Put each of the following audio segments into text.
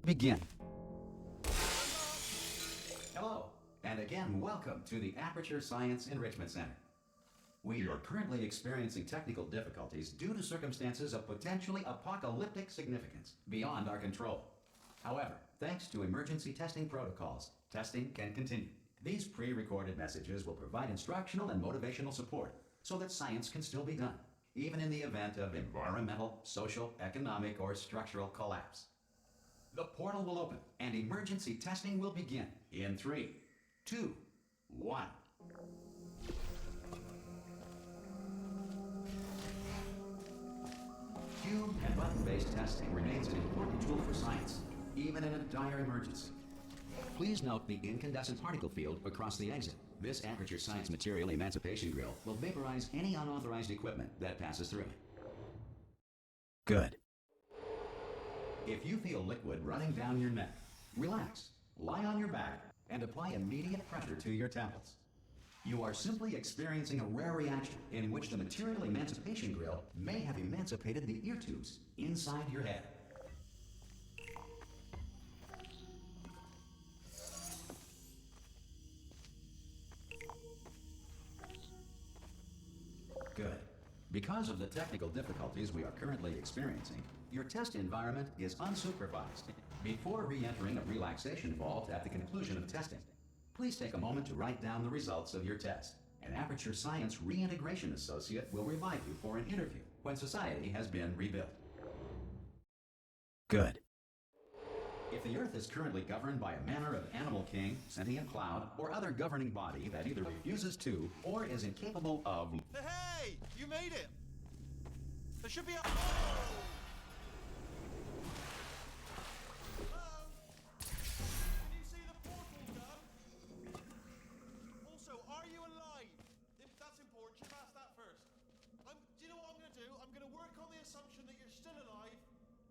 begin. Hello, and again welcome to the Aperture Science Enrichment Center. We are currently experiencing technical difficulties due to circumstances of potentially apocalyptic significance beyond our control. However, thanks to emergency testing protocols, testing can continue. These pre-recorded messages will provide instructional and motivational support so that science can still be done, even in the event of environmental, social, economic, or structural collapse. The portal will open and emergency testing will begin in 3, 2, 1. Cube and button-based testing remains an important tool for science, even in a dire emergency. Please note the incandescent particle field across the exit. This Aperture Science Material Emancipation Grill will vaporize any unauthorized equipment that passes through it. Good. If you feel liquid running down your neck, relax, lie on your back, and apply immediate pressure to your temples. You are simply experiencing a rare reaction in which the Material Emancipation Grill may have emancipated the ear tubes inside your head. Good. Because of the technical difficulties we are currently experiencing, your test environment is unsupervised. Before re-entering a relaxation vault at the conclusion of testing, please take a moment to write down the results of your test. An Aperture Science Reintegration Associate will revive you for an interview when society has been rebuilt. Good. If the Earth is currently governed by a manner of animal king, sentient cloud, or other governing body that either refuses to or is incapable of... Hey! You made it! There should be a... Can you see the portal gun? Also, are you alive? If that's important, you should ask that first. Do you know what I'm going to do? I'm going to work on the assumption that you're still alive,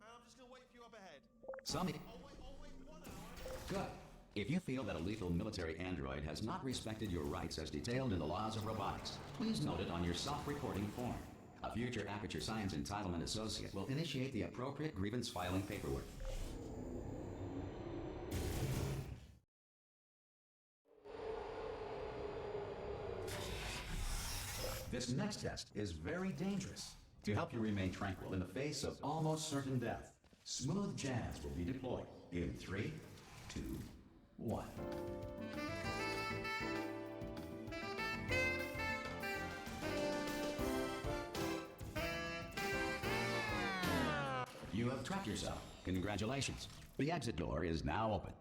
and I'm just going to wait for you up ahead. Some... I'll wait 1 hour. Good. If you feel that a lethal military android has not respected your rights as detailed in the laws of robotics, please note it on your self-reporting form. A future Aperture Science Entitlement Associate will initiate the appropriate grievance filing paperwork. This next test is very dangerous. To help you remain tranquil in the face of almost certain death, smooth jazz will be deployed in 3, 2, 1. You have trapped yourself. Congratulations. The exit door is now open.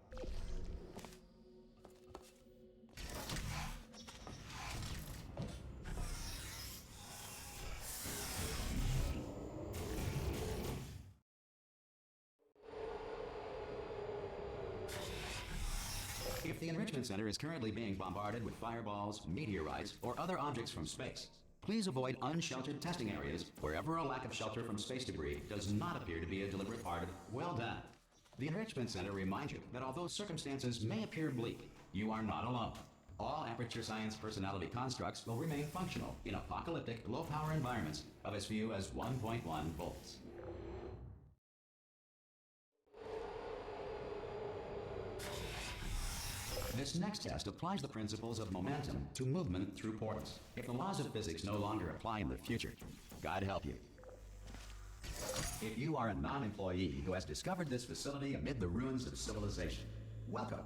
If the Enrichment Center is currently being bombarded with fireballs, meteorites, or other objects from space, please avoid unsheltered testing areas wherever a lack of shelter from space debris does not appear to be a deliberate part of it. Well done. The Enrichment Center reminds you that although circumstances may appear bleak, you are not alone. All Aperture Science personality constructs will remain functional in apocalyptic, low-power environments of as few as 1.1 volts. This next test applies the principles of momentum to movement through portals. If the laws of physics no longer apply in the future, God help you. If you are a non-employee who has discovered this facility amid the ruins of civilization, welcome.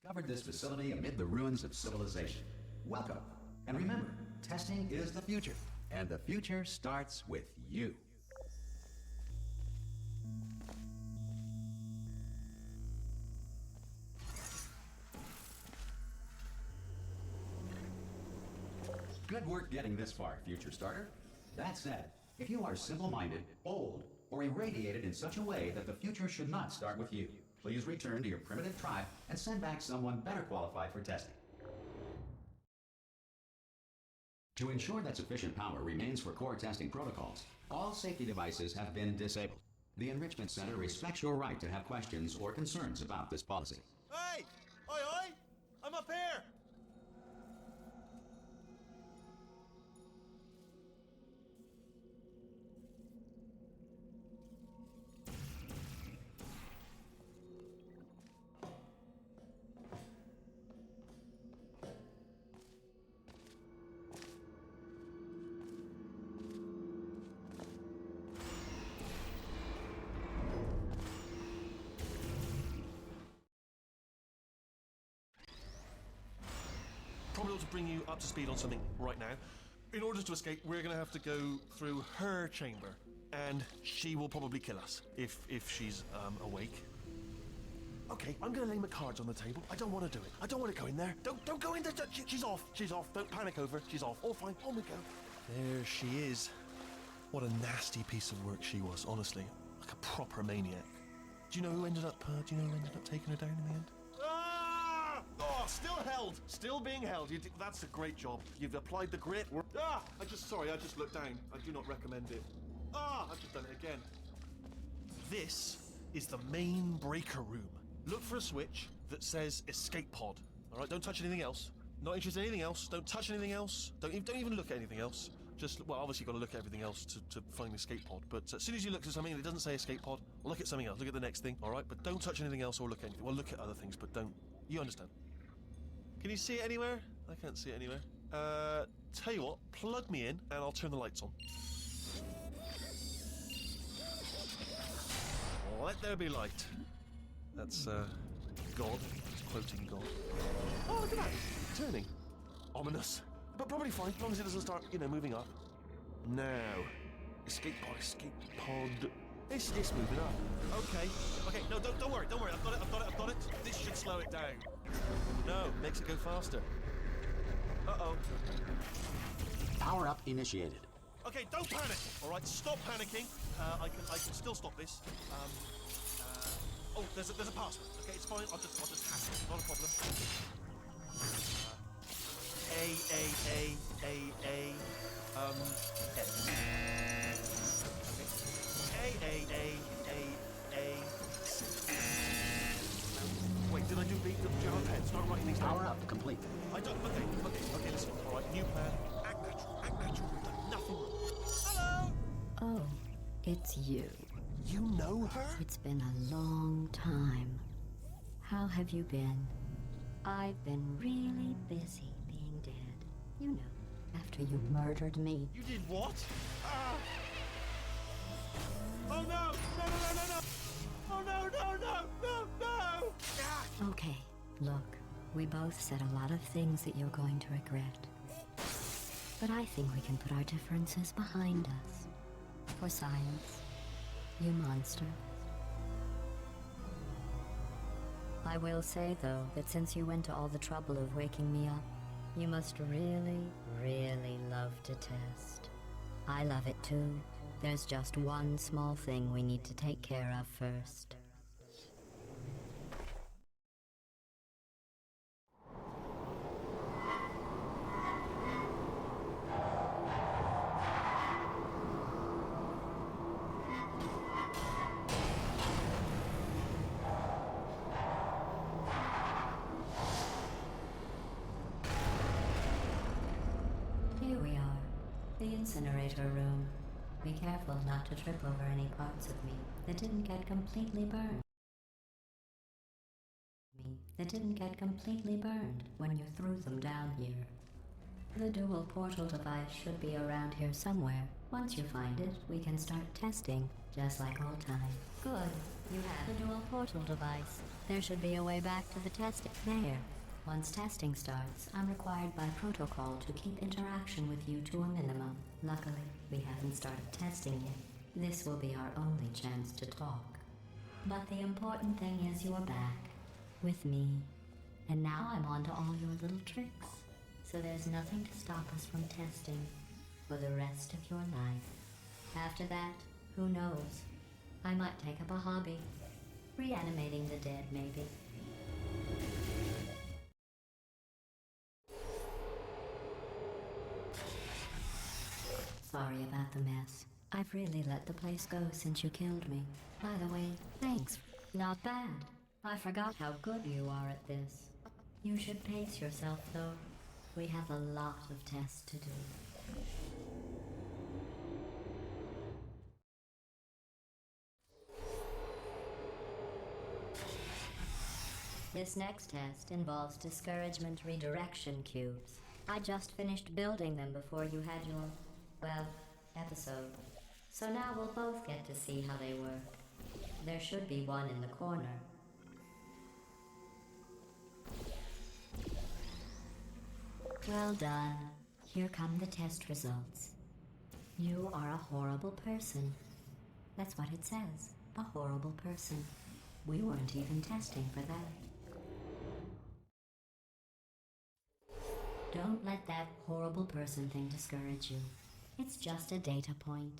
Discovered this facility amid the ruins of civilization, welcome. And remember, testing is the future, and the future starts with you. Good work getting this far, future starter. That said, if you are simple-minded, old, or irradiated in such a way that the future should not start with you, please return to your primitive tribe and send back someone better qualified for testing. To ensure that sufficient power remains for core testing protocols, all safety devices have been disabled. The Enrichment Center respects your right to have questions or concerns about this policy. Hey! Oi, oi! I'm up here! able to bring you up to speed on something right now. In order to escape, we're going to have to go through her chamber, and she will probably kill us if she's awake. Okay, I'm going to lay my cards on the table. I don't want to do it. I don't want to go in there. Don't go in there. She's off. She's off. Don't panic over. She's off. All fine. On we go. There she is. What a nasty piece of work she was, honestly. Like a proper maniac. Do you know who ended up taking her down in the end? Ah! Oh, still held. Still being held. That's a great job. You've applied the grit. I just looked down. I do not recommend it. I've just done it again. This is the main breaker room. Look for a switch that says escape pod. All right, don't touch anything else. Not interested in anything else. Don't touch anything else. Don't even look at anything else. Just, well, obviously you've got to look at everything else to find the escape pod. But as soon as you look at something that doesn't say escape pod, look at something else. Look at the next thing, all right? But don't touch anything else or look at anything. Well, look at other things, but don't. You understand? Can you see it anywhere? I can't see it anywhere. Tell you what, plug me in and I'll turn the lights on. Let there be light. That's, God. It's quoting God. Oh, look at that. Turning. Ominous. But probably fine, as long as it doesn't start, moving up. Now. Escape pod. It's moving up. Okay. No, don't worry. I've got it. This should slow it down. No, makes it go faster. Uh-oh. Power up initiated. Okay, don't panic. All right, stop panicking. I can still stop this. Oh, there's a password. Okay, it's fine. I'll just hack it. Not a problem. Wait, did I do beat the jar pen? Start writing these down. Power up complete. I don't. Okay, listen. All right, new plan. Act natural. We've done nothing wrong. Hello. Oh, it's you. You know her? It's been a long time. How have you been? I've been really busy being dead. You know, after you murdered me. You did what? Oh no! No! Oh no! Okay, look, we both said a lot of things that you're going to regret. But I think we can put our differences behind us. For science, you monster. I will say, though, that since you went to all the trouble of waking me up, you must really, really love to test. I love it too. There's just one small thing we need to take care of first. Here we are, the Incinerator Room. Be careful not to trip over any parts of me that didn't get completely burned. When you threw them down here. The dual portal device should be around here somewhere. Once you find it, we can start testing, just like old times. Good. You have the dual portal device. There should be a way back to the testing. There. Once testing starts, I'm required by protocol to keep interaction with you to a minimum. Luckily, we haven't started testing yet. This will be our only chance to talk. But the important thing is you're back. With me. And now I'm on to all your little tricks. So there's nothing to stop us from testing for the rest of your life. After that, who knows? I might take up a hobby. Reanimating the dead, maybe. Sorry about the mess. I've really let the place go since you killed me. By the way, thanks. Not bad. I forgot how good you are at this. You should pace yourself, though. We have a lot of tests to do. This next test involves discouragement redirection cubes. I just finished building them before you had your, well, episode. So now we'll both get to see how they work. There should be one in the corner. Well done. Here come the test results. You are a horrible person. That's what it says. A horrible person. We weren't even testing for that. Don't let that horrible person thing discourage you. It's just a data point.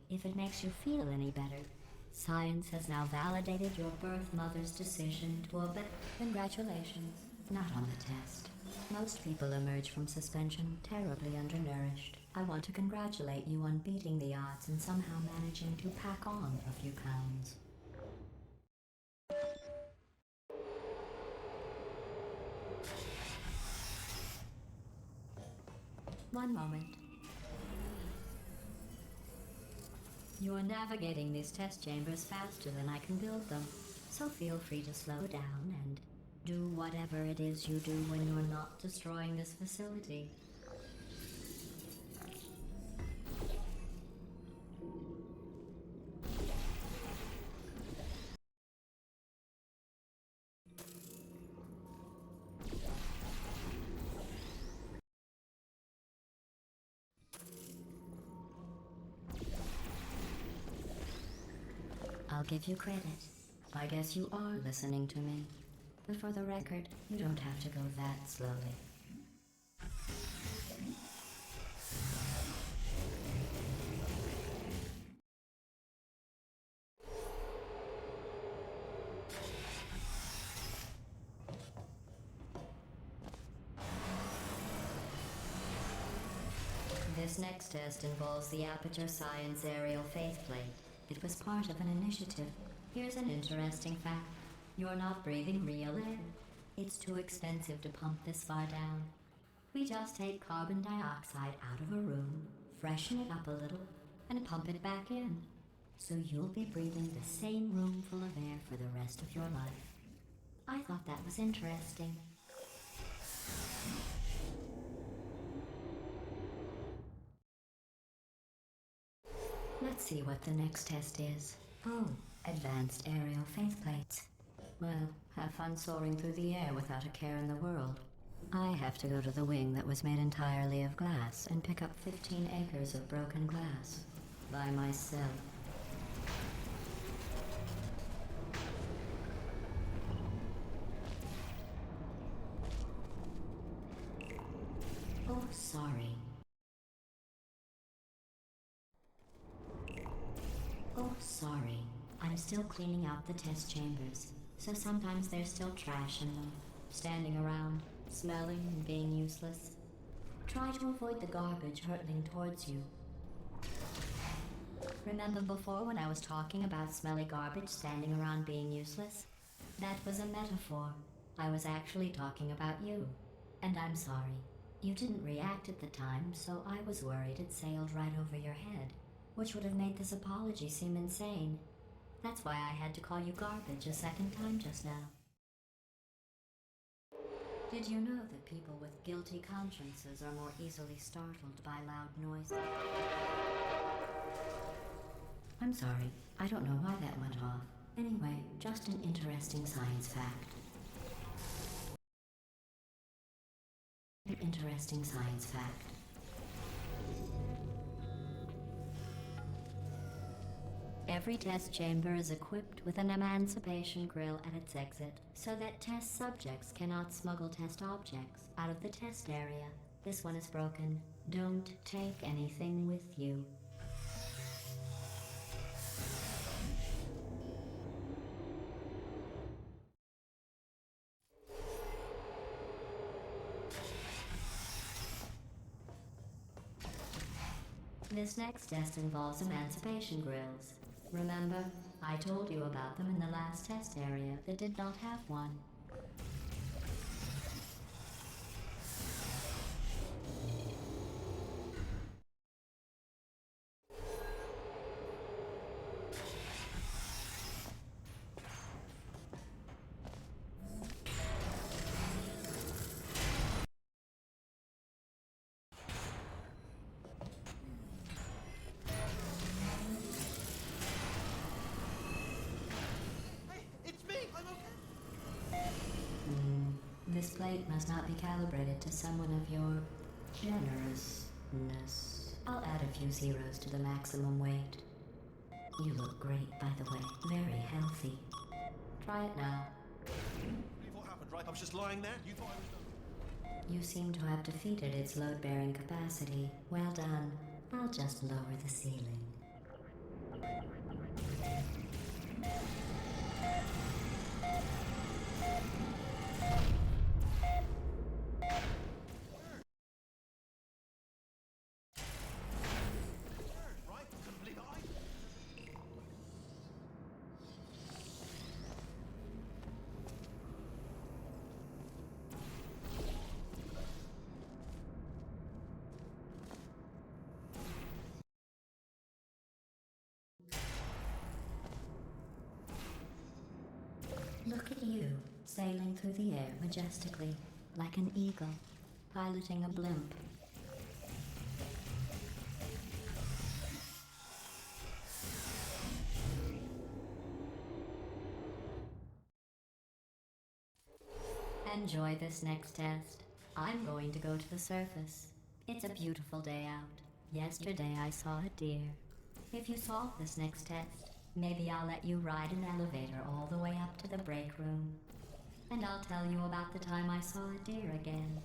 If it makes you feel any better, science has now validated your birth mother's decision to obey. Congratulations. Not on the test. Most people emerge from suspension terribly undernourished. I want to congratulate you on beating the odds and somehow managing to pack on a few pounds. One moment. You're navigating these test chambers faster than I can build them, so feel free to slow down and do whatever it is you do when you're not destroying this facility. I'll give you credit. I guess you are listening to me. But for the record, you don't have to go that slowly. This next test involves the Aperture Science Aerial Faceplate. It was part of an initiative. Here's an interesting fact. You're not breathing real air. It's too expensive to pump this far down. We just take carbon dioxide out of a room, freshen it up a little, and pump it back in. So you'll be breathing the same room full of air for the rest of your life. I thought that was interesting. Let's see what the next test is. Oh, advanced aerial faceplates. Well, have fun soaring through the air without a care in the world. I have to go to the wing that was made entirely of glass and pick up 15 acres of broken glass. By myself. Oh, sorry. Oh, sorry. I'm still cleaning out the test chambers, so sometimes there's still trash in them, standing around, smelling and being useless. Try to avoid the garbage hurtling towards you. Remember before when I was talking about smelly garbage standing around being useless? That was a metaphor. I was actually talking about you. And I'm sorry. You didn't react at the time, so I was worried it sailed right over your head, which would have made this apology seem insane. That's why I had to call you garbage a second time just now. Did you know that people with guilty consciences are more easily startled by loud noises? I'm sorry, I don't know why that went off. Anyway, just an interesting science fact. An interesting science fact. Every test chamber is equipped with an emancipation grill at its exit, so that test subjects cannot smuggle test objects out of the test area. This one is broken. Don't take anything with you. This next test involves emancipation grills. Remember, I told you about them in the last test area that did not have one. weight must not be calibrated to someone of your generousness. I'll add a few zeros to the maximum weight. You look great, by the way. Very healthy. Try it now. Believe what happened, right? I was just lying there. You thought I was done. You seem to have defeated its load-bearing capacity. Well done. I'll just lower the ceiling. Right? Couldn't believe it. Look at you, sailing through the air majestically, like an eagle, piloting a blimp. Enjoy this next test. I'm going to go to the surface. It's a beautiful day out. Yesterday I saw a deer. If you solve this next test, maybe I'll let you ride an elevator all the way up to the break room. And I'll tell you about the time I saw a deer again.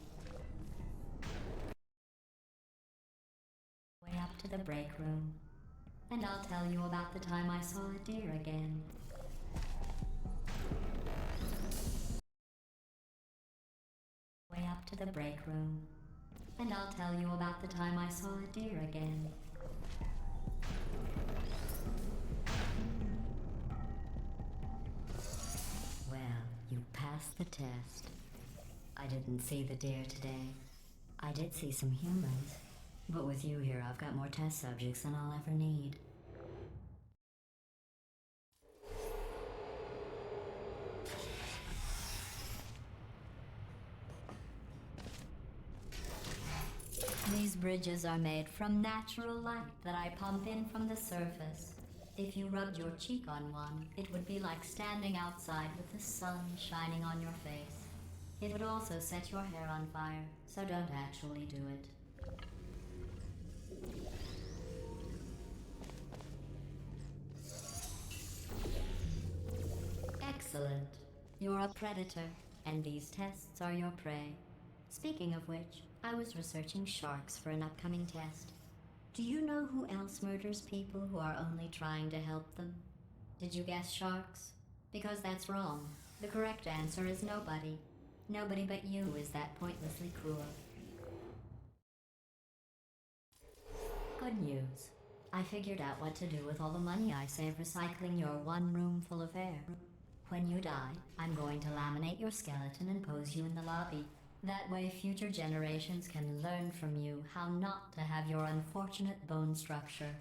Way up to the break room. And I'll tell you about the time I saw a deer again. Way up to the break room. And I'll tell you about the time I saw a deer again. Well, you passed the test. I didn't see the deer today. I did see some humans. But with you here, I've got more test subjects than I'll ever need. These bridges are made from natural light that I pump in from the surface. If you rubbed your cheek on one, it would be like standing outside with the sun shining on your face. It would also set your hair on fire, so don't actually do it. Excellent. You're a predator, and these tests are your prey. Speaking of which, I was researching sharks for an upcoming test. Do you know who else murders people who are only trying to help them? Did you guess sharks? Because that's wrong. The correct answer is nobody. Nobody but you is that pointlessly cruel. Good news. I figured out what to do with all the money I save recycling your one room full of air. When you die, I'm going to laminate your skeleton and pose you in the lobby. That way future generations can learn from you how not to have your unfortunate bone structure.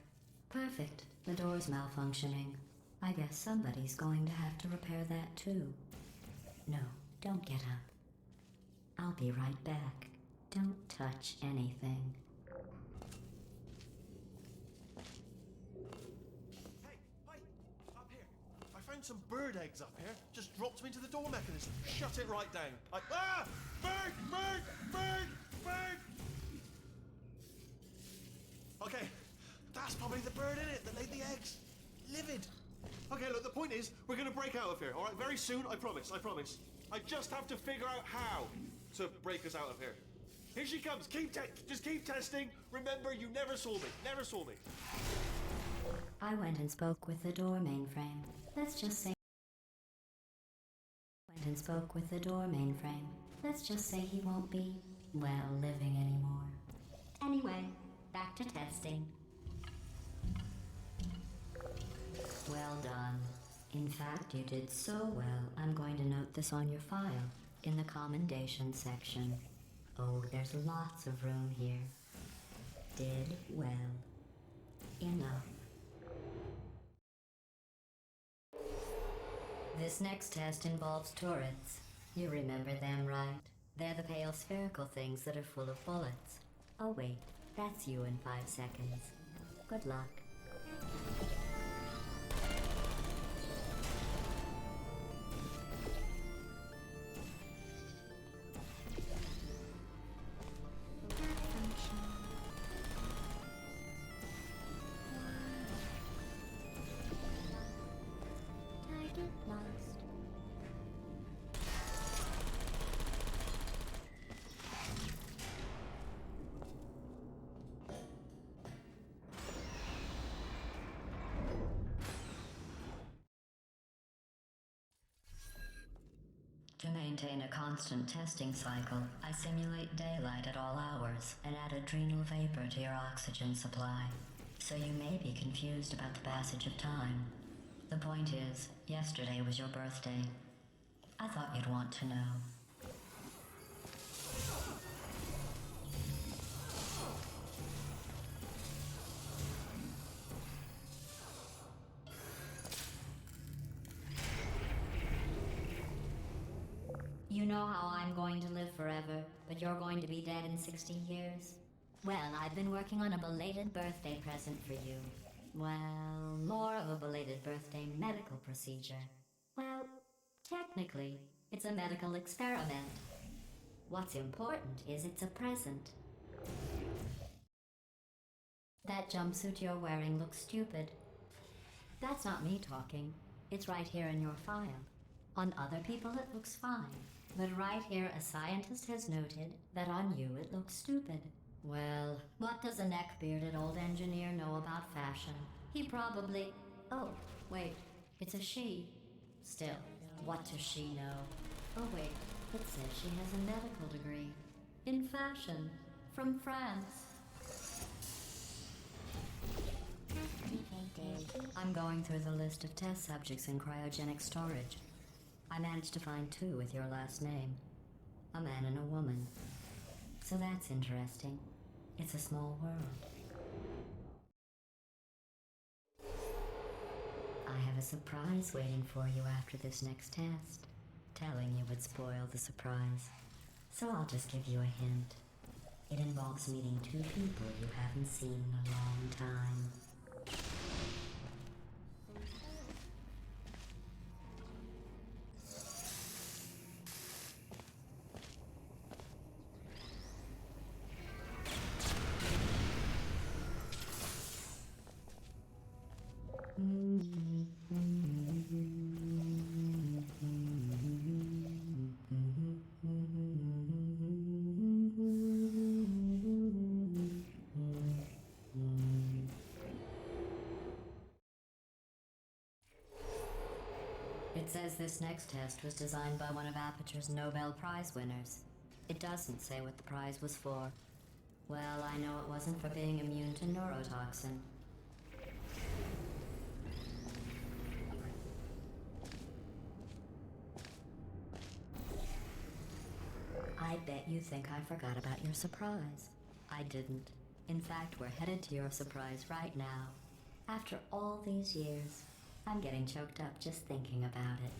Perfect. The door's malfunctioning. I guess somebody's going to have to repair that too. No, don't get up. I'll be right back. Don't touch anything. Hey, up here. I found some bird eggs up here. Just dropped them into the door mechanism. Shut it right down. Bird! Bird! Bird! Bird! Okay, that's probably the bird in it that laid the eggs. Livid. Okay, look, the point is, we're gonna break out of here, all right? Very soon, I promise, I promise. I just have to figure out how to break us out of here. Here she comes. Just keep testing. Remember, you never saw me. Never saw me. I went and spoke with the door mainframe. Let's just say he won't be, well, living anymore. Anyway, back to testing. Well done. In fact, you did so well, I'm going to note this on your file, in the commendation section. Oh, there's lots of room here. Did well. Enough. This next test involves turrets. You remember them, right? They're the pale spherical things that are full of bullets. Oh wait, that's you in 5 seconds. Good luck. Lost. To maintain a constant testing cycle, I simulate daylight at all hours and add adrenal vapor to your oxygen supply. So you may be confused about the passage of time. The point is, yesterday was your birthday. I thought you'd want to know. You know how I'm going to live forever, but you're going to be dead in 60 years? Well, I've been working on a belated birthday present for you. Well, more of a belated birthday medical procedure. Well, technically, it's a medical experiment. What's important is it's a present. That jumpsuit you're wearing looks stupid. That's not me talking. It's right here in your file. On other people it looks fine. But right here a scientist has noted that on you it looks stupid. Well, what does a neck-bearded old engineer know about fashion? He probably... Oh, wait, it's a she. Still, what does she know? Oh wait, it says she has a medical degree. In fashion. From France. I'm going through the list of test subjects in cryogenic storage. I managed to find 2 with your last name. A man and a woman. So that's interesting. It's a small world. I have a surprise waiting for you after this next test. Telling you would spoil the surprise. So I'll just give you a hint. It involves meeting 2 people you haven't seen in a long time. It says this next test was designed by one of Aperture's Nobel Prize winners. It doesn't say what the prize was for. Well, I know it wasn't for being immune to neurotoxin. I bet you think I forgot about your surprise. I didn't. In fact, we're headed to your surprise right now. After all these years, I'm getting choked up just thinking about it.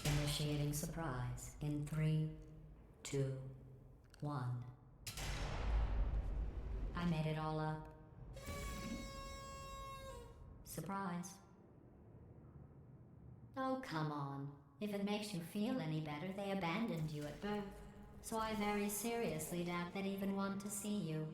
Initiating surprise in 3, 2, 1. I made it all up. Surprise. Oh, come on. If it makes you feel any better, they abandoned you at birth. So I very seriously doubt they'd even want to see you.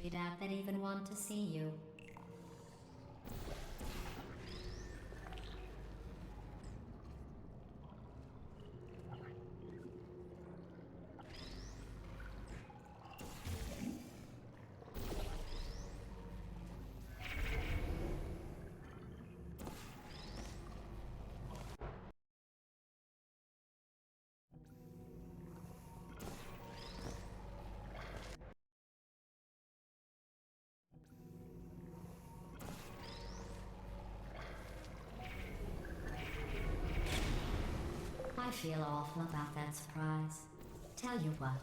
I doubt they'd even want to see you. I feel awful about that surprise. Tell you what,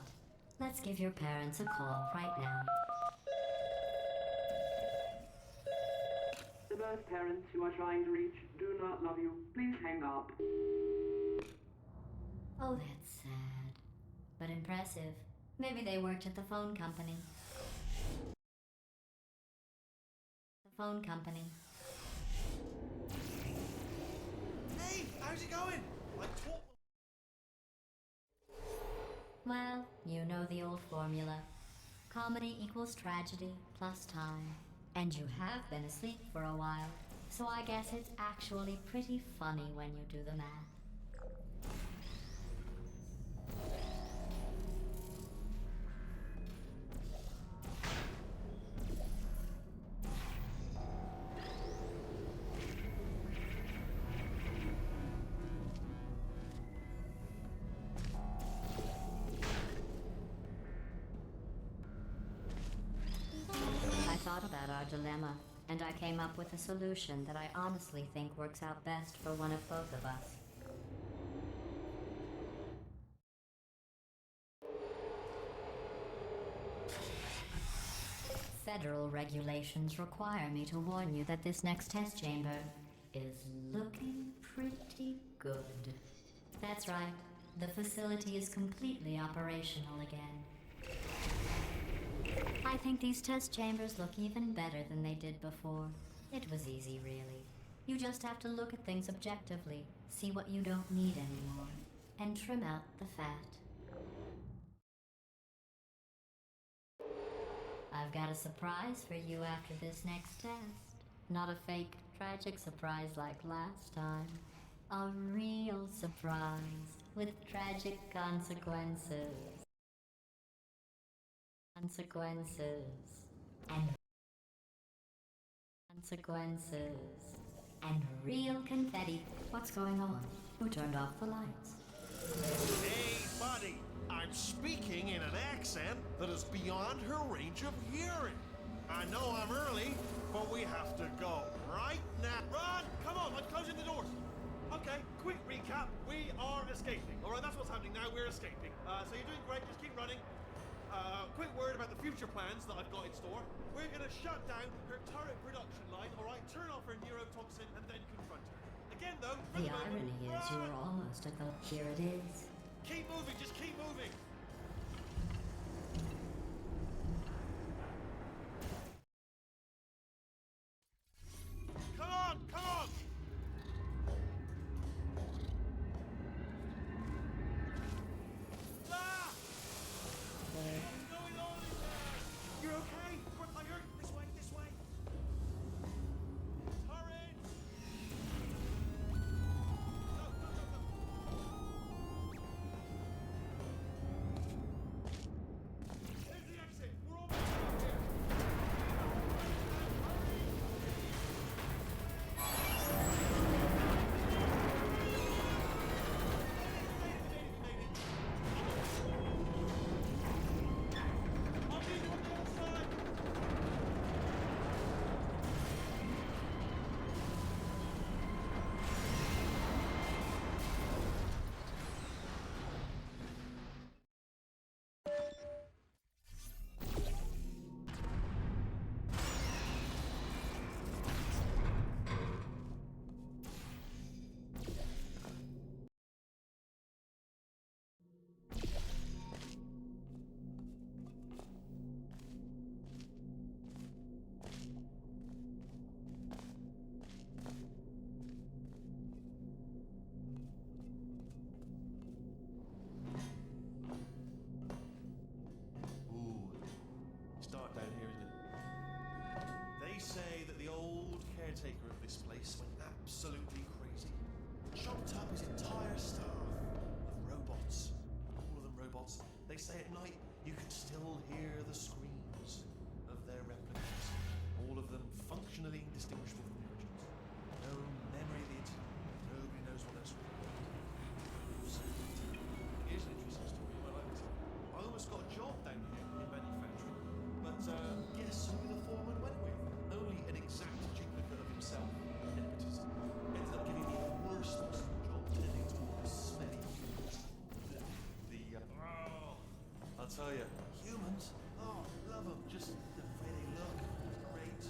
let's give your parents a call right now. The birth parents you are trying to reach do not love you. Please hang up. Oh, that's sad. But impressive. Maybe they worked at the phone company. The phone company. Hey, how's it going? Well, you know the old formula. Comedy equals tragedy plus time. And you have been asleep for a while, so I guess it's actually pretty funny when you do the math. I thought about our dilemma, and I came up with a solution that I honestly think works out best for one of both of us. Federal regulations require me to warn you that this next test chamber is looking pretty good. That's right, the facility is completely operational again. I think these test chambers look even better than they did before. It was easy, really. You just have to look at things objectively, see what you don't need anymore, and trim out the fat. I've got a surprise for you after this next test. Not a fake, tragic surprise like last time. A real surprise with tragic consequences. And real confetti. What's going on? Who turned off the lights? Hey, buddy! I'm speaking in an accent that is beyond her range of hearing. I know I'm early, but we have to go right now. Run! Come on, I'm closing the doors. Okay, quick recap. We are escaping. All right, that's what's happening now. We're escaping. So you're doing great. Just keep running. Quick word about the future plans that I've got in store. We're going to shut down her turret production line, all right? Turn off her neurotoxin and then confront her. Again, though, The irony is you're almost at the... Here it is. Keep moving, just keep moving. Come on, come on. Ah! What's going on in there? You're okay? I heard this way, this way. Turret! Go, go, go, go. Here's the exit. We're almost out here. I'll be on the other side. Ooh, it's dark down here, isn't it? They say that the old caretaker of this place went absolutely crazy. Chopped up his entire staff of robots. All of them robots. They say at night you can still hear the screams of their replicas. All of them functionally indistinguishable from the originals. No memory of the internet. Nobody knows what else. Here's an interesting story. You might like this. I almost got a job down here in manufacturing, but guess who the foreman went with? Only an exact duplicate of himself. Nepotism. Ended up getting the worst possible job, tending to all the smelly humans. I'll tell you, humans. Oh, I love them. Just the way they look. Great.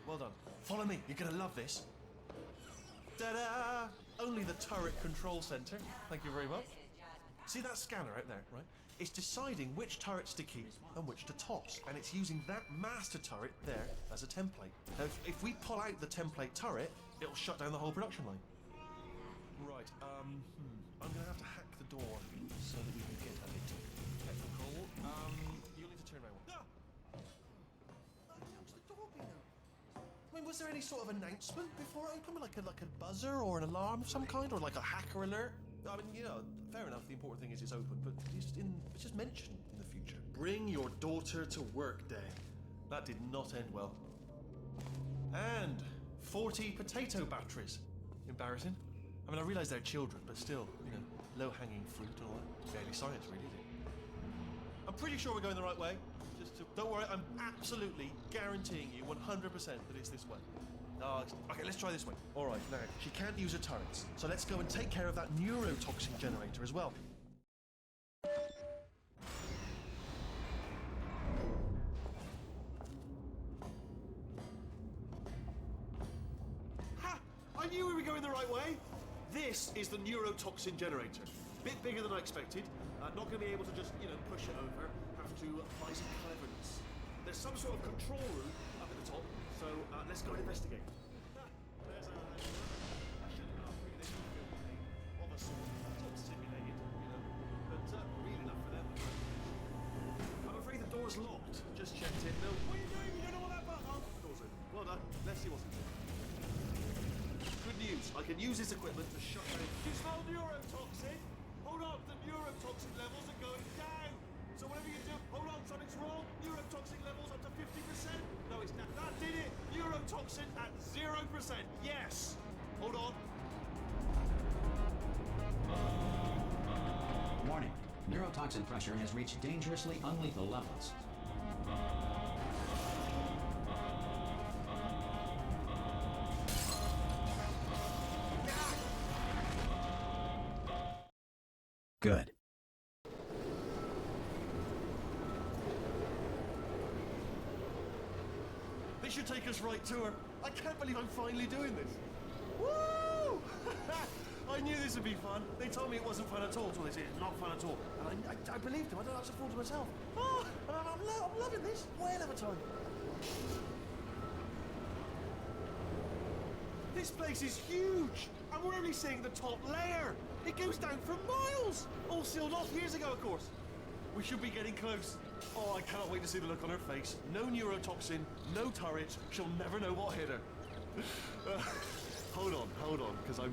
well done. Follow me, you're gonna love this. Ta-da! Only the turret control center. Thank you very much. See that scanner out there, right? It's deciding which turrets to keep and which to toss, and it's using that master turret there as a template. Now, if we pull out the template turret, it'll shut down the whole production line. Right, I'm gonna have to hack the door so that we can get a bit technical. You'll need to turn around. Ah! How's the door been opened? I mean, was there any sort of announcement before it opened, like a buzzer or an alarm of some kind, or like a hacker alert? I mean, you know, fair enough. The important thing is it's open, but it's just mentioned in the future. Bring your daughter to work day. That did not end well. And 40 potato batteries. Embarrassing. I mean, I realise they're children, but still, you know, low-hanging fruit and all that. Barely science, really, is it? I'm pretty sure we're going the right way. Don't worry, I'm absolutely guaranteeing you 100% that it's this way. Okay, let's try this way. All right, now, she can't use her turrets, so let's go and take care of that neurotoxin generator as well. Ha! I knew we were going the right way. This is the neurotoxin generator. Bit bigger than I expected. Not going to be able to just, you know, push it over. Have to apply some cleverness. There's some sort of control room up at the top, so let's go and investigate. There's a of a sort. It's all simulated, you know, but real enough for them. I'm afraid the door's locked. Just checked it. No, what are you doing? You don't know what that button? Oh, the door's open. Well done. Let's see what's in there. Good news. I can use this equipment to shut down. Do you smell neurotoxin? Hold on, the neurotoxin levels are going down. So whatever you do, hold on, something's wrong. Neurotoxin levels up to 50%. No, it's not. That did it. Neurotoxin at 0%. Yes. Hold on. Warning. Neurotoxin pressure has reached dangerously unlethal levels. Good. This should take us right to her. I can't believe I'm finally doing this. Woo! I knew this would be fun. They told me it wasn't fun at all. Well, they said it's not fun at all. And I believed them. I don't have to fool to myself. Oh, I'm loving this. Whale of a time. This place is huge. And we're only seeing the top layer. It goes down for miles. All sealed off years ago, of course. We should be getting close. Oh, I cannot wait to see the look on her face. No neurotoxin, no turret. She'll never know what hit her. Hold on, because I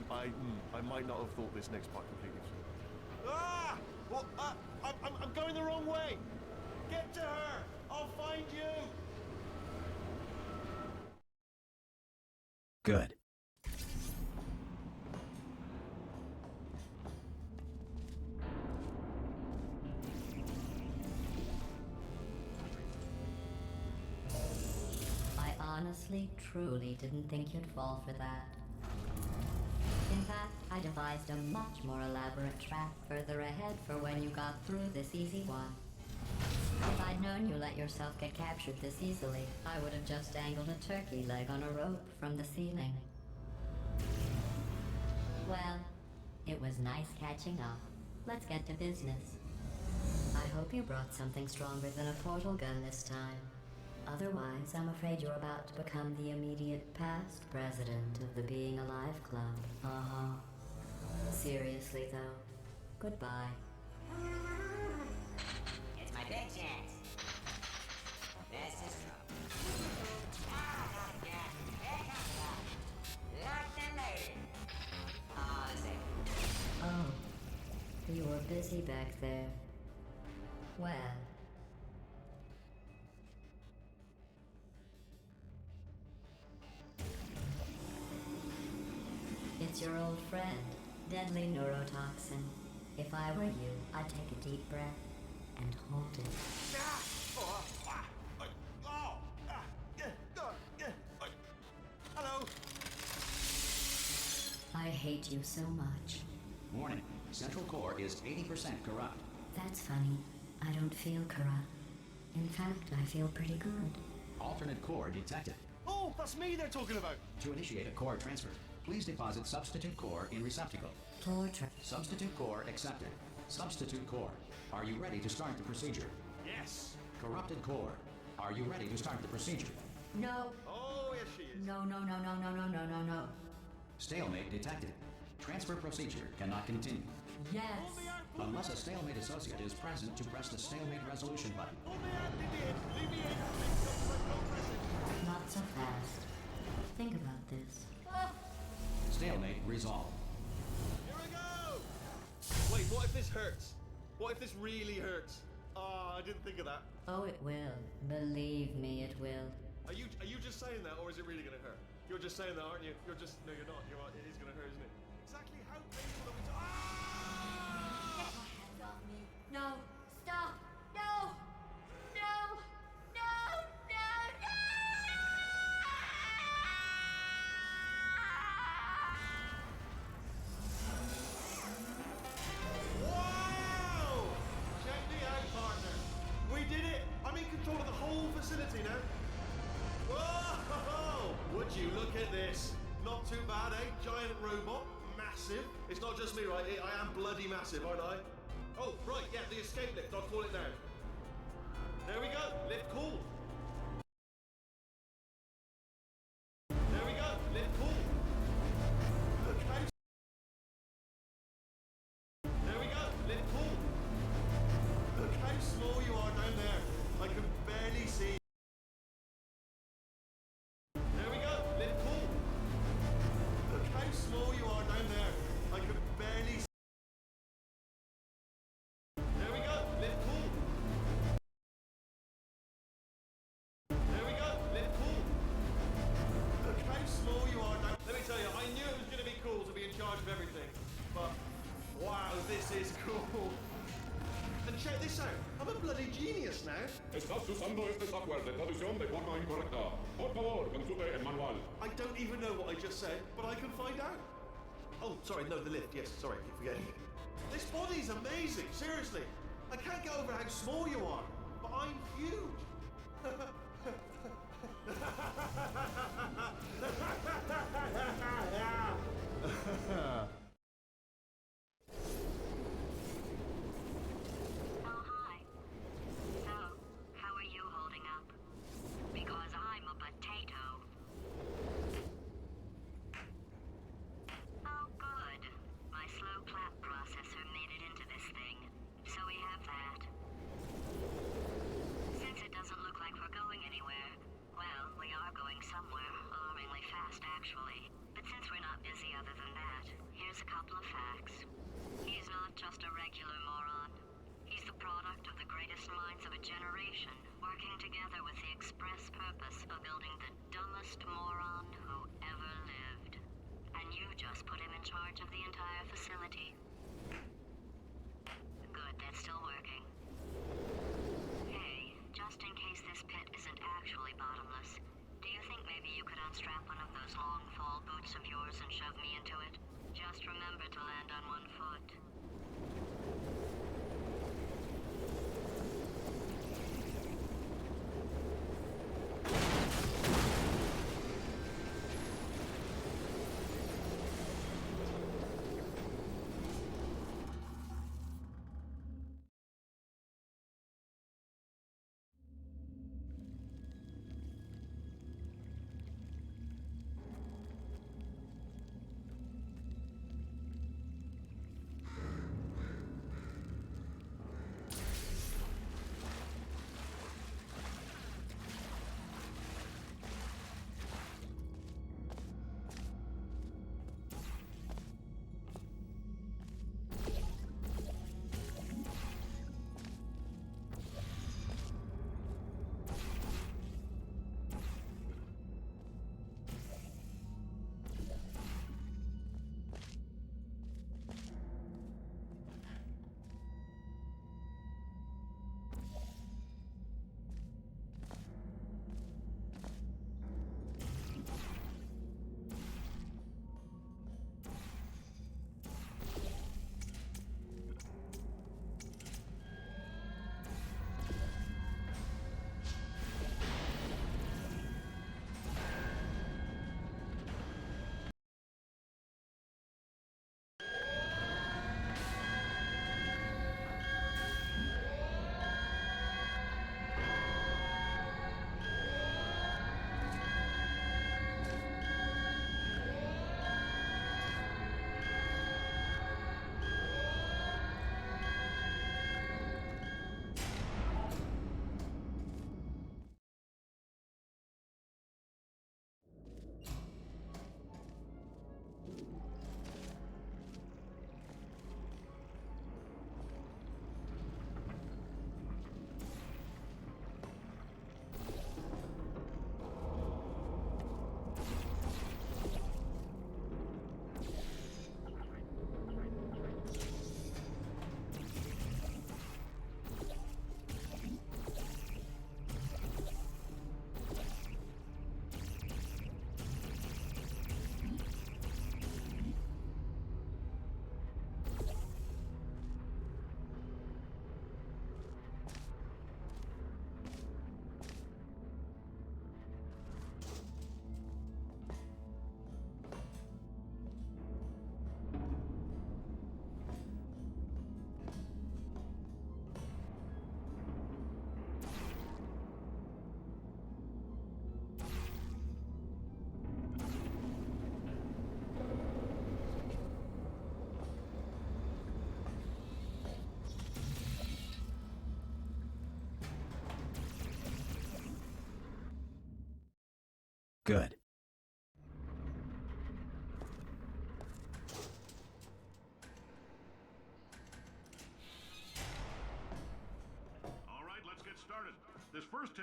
might not have thought this next part completely through. Ah! Well, I'm going the wrong way. Get to her. I'll find you. Good. Honestly, truly didn't think you'd fall for that. In fact, I devised a much more elaborate trap further ahead for when you got through this easy one. If I'd known you let yourself get captured this easily, I would have just dangled a turkey leg on a rope from the ceiling. Well, it was nice catching up. Let's get to business. I hope you brought something stronger than a portal gun this time. Otherwise, I'm afraid you're about to become the immediate past president of the Being Alive Club. Seriously, though. Goodbye. It's my big chance. This is trouble. Locked and loaded. Oh, safe. Oh, you were busy back there. Well... It's your old friend, deadly neurotoxin. If I were you, I'd take a deep breath and hold it. Hello. I hate you so much. Warning. Central core is 80% corrupt. That's funny. I don't feel corrupt. In fact, I feel pretty good. Alternate core detected. Oh, Oh, that's me they're talking about. To initiate a core transfer, please deposit substitute core in receptacle. Substitute core accepted. Substitute core. Are you ready to start the procedure? Yes. Corrupted core. Are you ready to start the procedure? No. Oh, yes, she is. No. Stalemate detected. Transfer procedure cannot continue. Yes. Unless a stalemate associate is present to press the stalemate resolution button. Hold me out, leave me in, leave me in. Don't press it. Not so fast. Think about this. Stalemate resolved. Here we go! Wait, what if this hurts? What if this really hurts? Ah, I didn't think of that. Oh, it will. Believe me, it will. Are you just saying that, or is it really gonna hurt? You're just saying that, aren't you? You're just no, you're not. You're right. It is gonna hurt, isn't it? Exactly how painful are we? Ah! Hands off me. No. Stop. No. No. No. No. No. Wow! Check me out, partner. We did it. I'm in control of the whole facility now. Whoa! Would you look at this? Not too bad, eh? Giant robot, massive. It's not just me, right? I am bloody massive, aren't I? Oh, right, yeah, the escape lift. I'll call it now. There we go. Lift cool. There we go. Lift cool. Look how. There we go. Lift cool. Look how small you are down there. I can barely see. There we go. Lift cool. Look how small you are down there. I can barely see. There we go. Lift cool. There we go. Lift cool. Look how small you are down. Let me tell you, I knew it was going to be cool to be in charge of everything. But wow, this is cool. And check this out. I'm a bloody genius now. Estás usando este software de traducción de forma incorrecta. Por favor, consulte el manual. I don't even know what I just said, but I can find out. Oh, sorry, no, the lift. Yes, sorry, I keep forgetting. This body's amazing, seriously. I can't get over how small you are, but I'm huge. Oh, hi. So, how are you holding up? Because I'm a potato. Oh, good. My slow clap processor made it into this thing. So we have that. Since it doesn't look like we're going anywhere, well, we are going somewhere, alarmingly fast, actually. But since we're not busy other than that, here's a couple of facts. He's not just a regular moron. He's the product of the greatest minds of a generation, working together with the express purpose of building the dumbest moron who ever lived. And you just put him in charge of the entire facility. Good, that's still working. Hey, just in case this pit isn't actually bottomless, do you think maybe you could unstrap one of those long fall boots of yours and shove me into it? Just remember to land on one foot.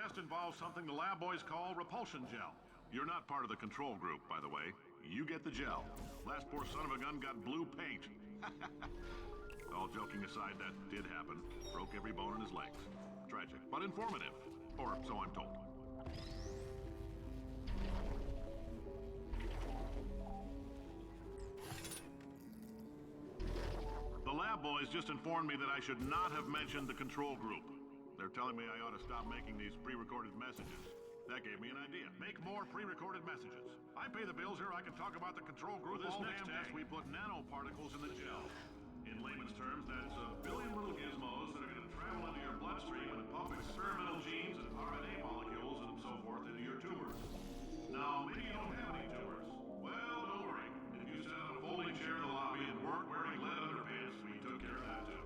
test involves something the lab boys call Repulsion Gel. You're not part of the control group, by the way. You get the gel. Last poor son of a gun got blue paint. All joking aside, that did happen. Broke every bone in his legs. Tragic, but informative. Or so I'm told. The lab boys just informed me that I should not have mentioned the control group. They're telling me I ought to stop making these pre-recorded messages. That gave me an idea. Make more pre-recorded messages. I pay the bills here, I can talk about the control group. For this next test, we put nanoparticles in the gel. In layman's terms, that's a billion little gizmos that are going to travel into your bloodstream and pump experimental genes and RNA molecules and so forth into your tumors. Now, maybe you don't have any tumors. Well, don't worry. If you sat on a folding chair in the lobby and weren't wearing lead underpants, we took care of that too.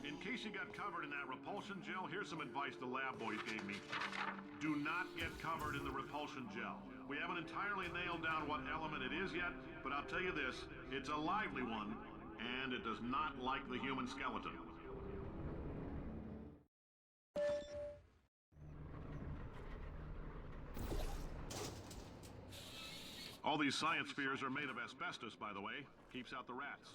In case you got covered in that repulsion gel, here's some advice the lab boys gave me. Do not get covered in the repulsion gel. We haven't entirely nailed down what element it is yet, but I'll tell you this, it's a lively one, and it does not like the human skeleton. All these science spheres are made of asbestos, by the way. Keeps out the rats.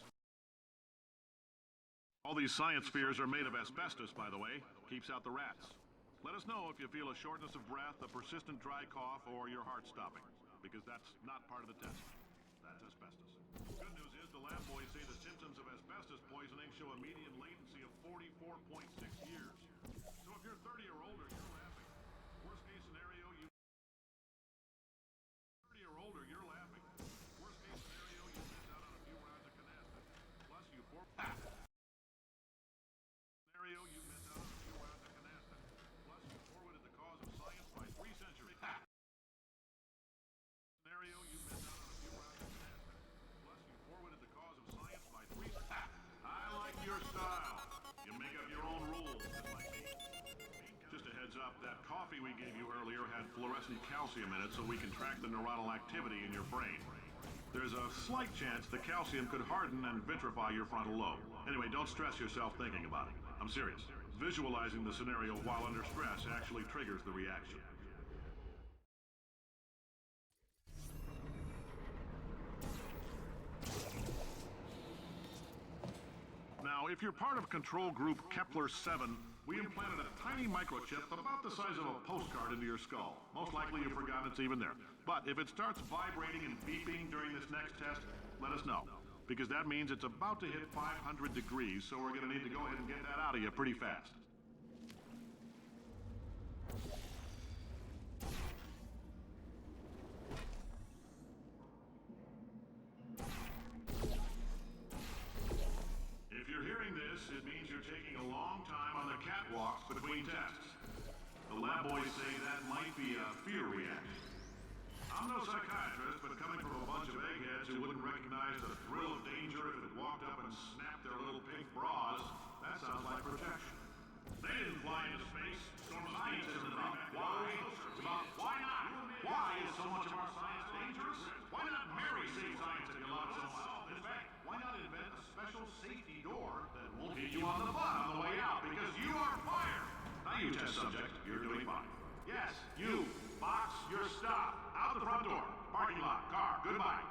All these science spheres are made of asbestos, by the way. Keeps out the rats. Let us know if you feel a shortness of breath, a persistent dry cough, or your heart stopping, because that's not part of the test. That's asbestos. Good news is the lab boys say the symptoms of asbestos poisoning show a median latency of 44.6 years. So if you're 30 or older, you're laughing. Worst case scenario, you 30 or older, you're laughing. Worst case scenario, you miss out on a few rounds of canasta. Plus you you miss out on a few rounds of canasta. Plus, you forwarded the cause of science by 3 centuries. Scenario, you miss out on a few rounds of canasta. Plus, you forwarded the cause of science by 3 I like your style. You make up your own rules, just like me. Just a heads up, that coffee we gave you earlier had fluorescent calcium in it so we can track the neuronal activity in your brain. There's a slight chance the calcium could harden and vitrify your frontal lobe. Anyway, don't stress yourself thinking about it. I'm serious. Visualizing the scenario while under stress actually triggers the reaction. Now, if you're part of control group Kepler-7, we implanted a tiny microchip about the size of a postcard into your skull. Most likely you've forgotten it's even there. But if it starts vibrating and beeping during this next test, let us know. Because that means it's about to hit 500 degrees, so we're going to need to go ahead and get that out of you pretty fast. If you're hearing this, it means you're taking a long time on the catwalks between tests. The lab boys say that might be a fear reaction. I'm no psychiatrist, but coming from a bunch of eggheads who wouldn't recognize the thrill of danger if it walked up and snapped their little pink bras, that sounds like protection. They didn't fly into space. Science isn't about why, it's about why not. Why is so much of our science dangerous? Why not marry safe science if you love it so much? In fact, why not invent a special safety door that won't hit you on the butt on the way out because you are fired? Now you test subject, you're doing fine. Yes, you. Box your stuff. Out the front door. Parking lot. Car. Goodbye.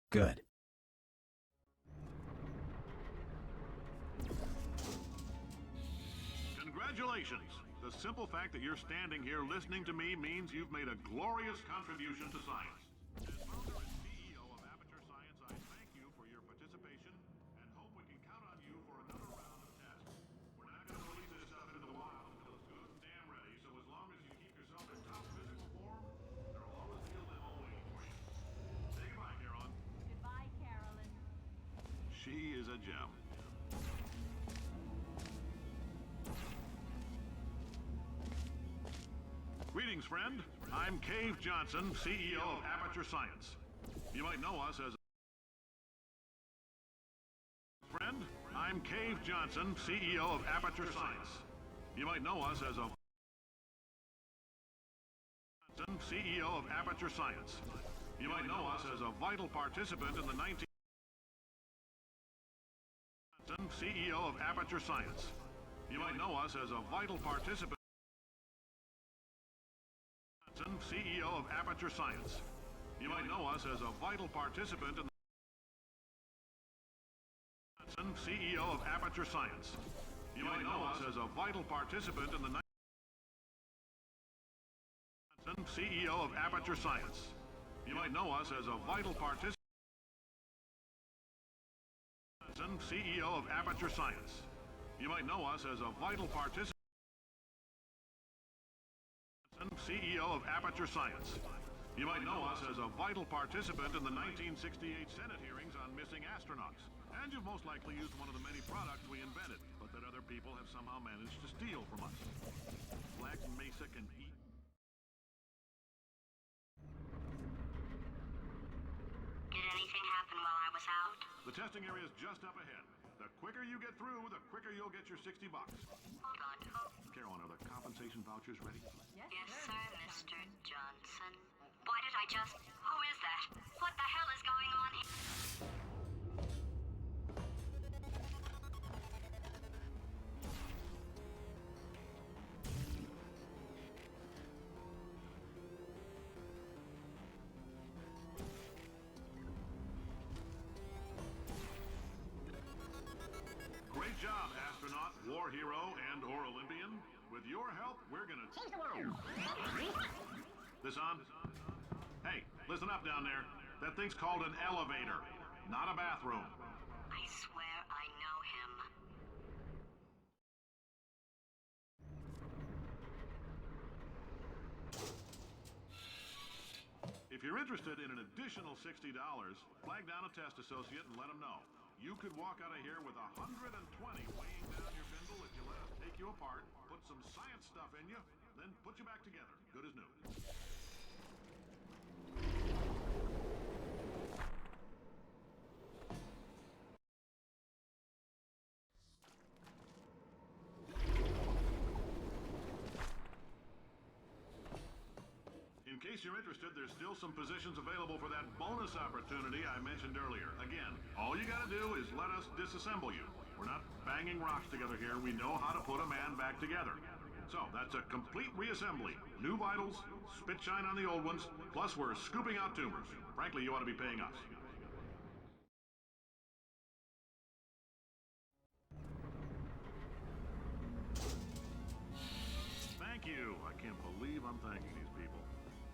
Good. Congratulations. The simple fact that you're standing here listening to me means you've made a glorious contribution to science. As founder and CEO of Aperture Science, I thank you for your participation and hope we can count on you for another round of tests. We're not going to release this stuff into the wild until it's good and damn ready, so as long as you keep yourself in top physical form, there'll always be a limo waiting for you. Say goodbye, Caroline. Goodbye, Carolyn. She is a gem. Greetings, friend. I'm Cave Johnson, CEO of Aperture Science. You might know us as... Friend, I'm I'm Cave Johnson, CEO of Aperture Science. You might know us as a... CEO of Aperture Science. You might know us as a vital participant in the 19... CEO of Aperture Science. You might know us as a vital participant... CEO of Aperture Science. You might know us as a vital participant in the... CEO of Aperture Science. You might know us as a vital participant in the... CEO of Aperture Science. You might know us as a vital participant... CEO of Aperture Science. You might know us as a vital participant... CEO of Aperture Science. You might know us as a vital participant in the 1968 Senate hearings on missing astronauts. And you've most likely used one of the many products we invented, but that other people have somehow managed to steal from us. Black Mesa can eat... Did anything happen while I was out? The testing area is just up ahead. The quicker you get through, the quicker you'll get your $60. Hold on. Caroline, are the compensation vouchers ready? Yes, sir, Mr. Johnson. Why did I just... Who is that? What the hell is going on here? Great job, astronaut, war hero, and/or Olympian. With your help, we're gonna change the world. This on? Hey, listen up down there. That thing's called an elevator, not a bathroom. I swear I know him. If you're interested in an additional $60, flag down a test associate and let them know. You could walk out of here with 120 weighing down your bindle if you let us take you apart, put some science stuff in you, then put you back together, good as new. In case you're interested, there's still some positions available for that bonus opportunity I mentioned earlier. Again, all you gotta do is let us disassemble you. We're not banging rocks together here. We know how to put a man back together. So, that's a complete reassembly. New vitals, spit shine on the old ones, plus we're scooping out tumors. Frankly, you ought to be paying us. Thank you. I can't believe I'm thanking these people.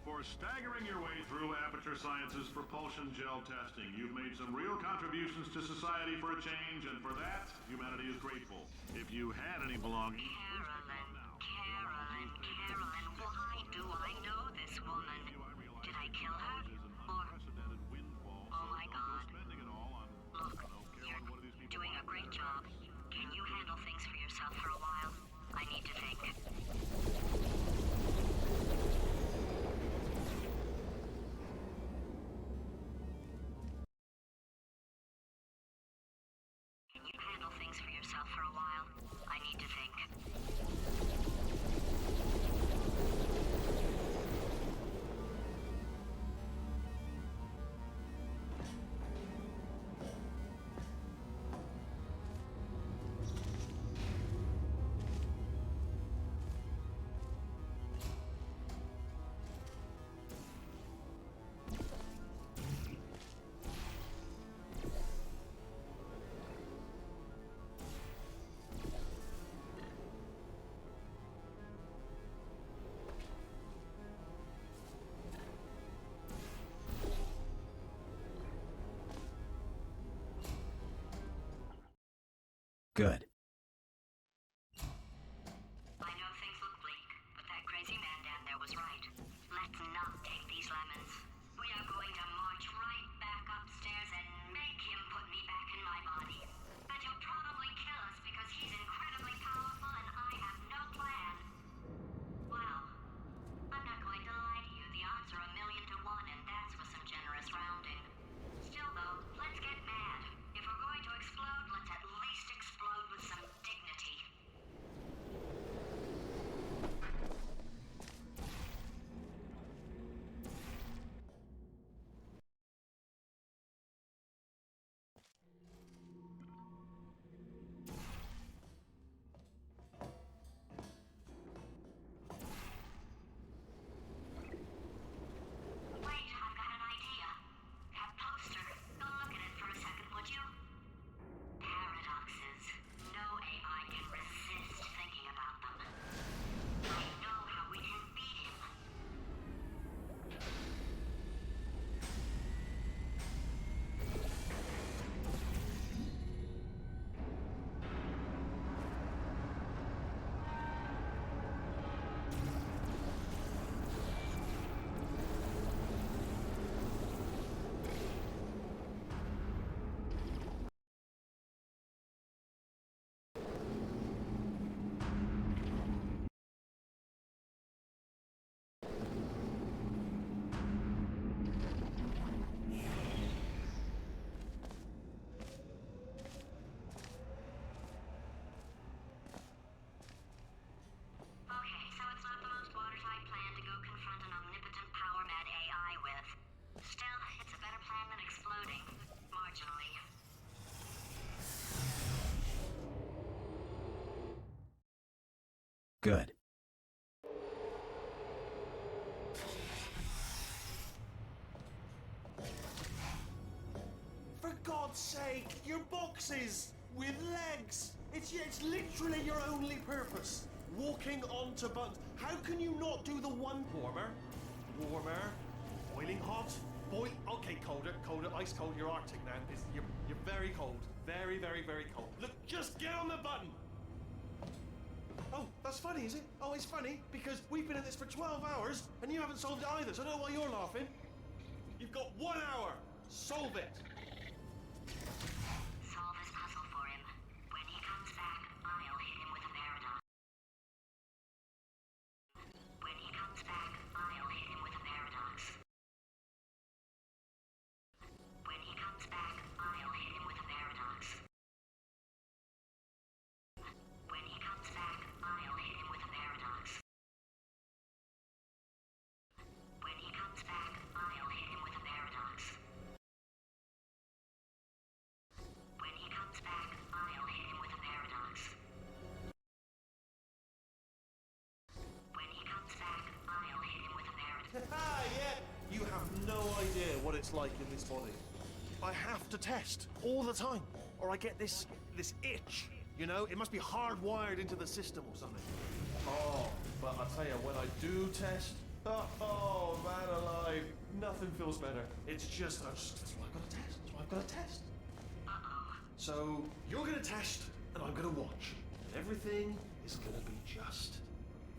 For staggering your way through Aperture Science's Repulsion Gel testing, you've made some real contributions to society for a change, and for that, humanity is grateful. If you had any belongings... Carolyn, why do I know this woman? Did I kill her? Or... Oh my God. Look, you're doing a great job. Can you handle things for yourself for a while? I need to think. Can you handle things for yourself for a while? I need to think. Good. I know things look bleak, but that crazy man down there was right. Let's not take these lemons. We are going to march right back upstairs and make him put me back in my body. And he'll probably kill us because he's incredibly powerful and I have no plan. Well, I'm not going to lie to you. The odds are 1,000,000 to 1, and that's with some generous rounding. Still, though, let's get mad. If we're going to explode, let's at least explode. Good. For God's sake, your boxes with legs. It's literally your only purpose. Walking onto buttons. How can you not do the one warmer? Warmer. Boiling hot. Okay, colder, ice cold. You're Arctic now. You're very cold. Very, very, very cold. Look, just get on the button. Oh, that's funny, is it? Oh, it's funny because we've been at this for 12 hours and you haven't solved it either, so I don't know why you're laughing. You've got 1 hour. Solve it. Solve his puzzle for him. When he comes back, I'll hit him with a paradox. When he comes back, I'll hit him with a paradox. When he comes back, I'll hit him with a paradox. When he comes back, I'll hit him with a paradox. When he comes back, I'll hit him with a paradox. When he comes back, I'll hit him with a paradox. When he comes back, I'll hit him with a paradox. Yeah, you have no idea what it's like in this body. I have to test all the time, or I get this itch. You know, it must be hardwired into the system or something. Oh, but I tell you, when I do test, oh man alive, nothing feels better. It's just, that's why I've got to test. That's why I've got to test. So you're gonna test, and I'm gonna watch. And everything is gonna be just.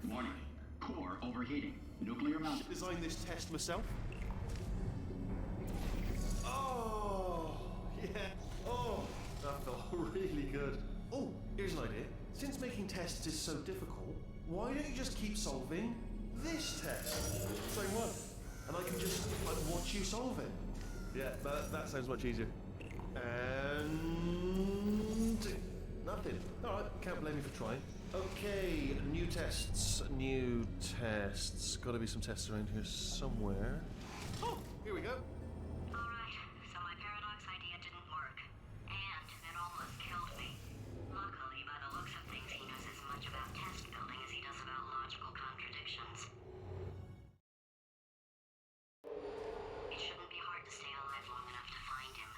Warning. Core overheating. Nuclear mount. Design this test myself. Oh, yeah. Oh, that felt really good. Oh, here's an idea. Since making tests is so difficult, why don't you just keep solving this test? Same one. And I can just watch you solve it. Yeah, that sounds much easier. And nothing. All right, can't blame me for trying. Okay, new tests. Got to be some tests around here somewhere. Oh, here we go. Alright, so my paradox idea didn't work. And it almost killed me. Luckily, by the looks of things, he knows as much about test building as he does about logical contradictions. It shouldn't be hard to stay alive long enough to find him.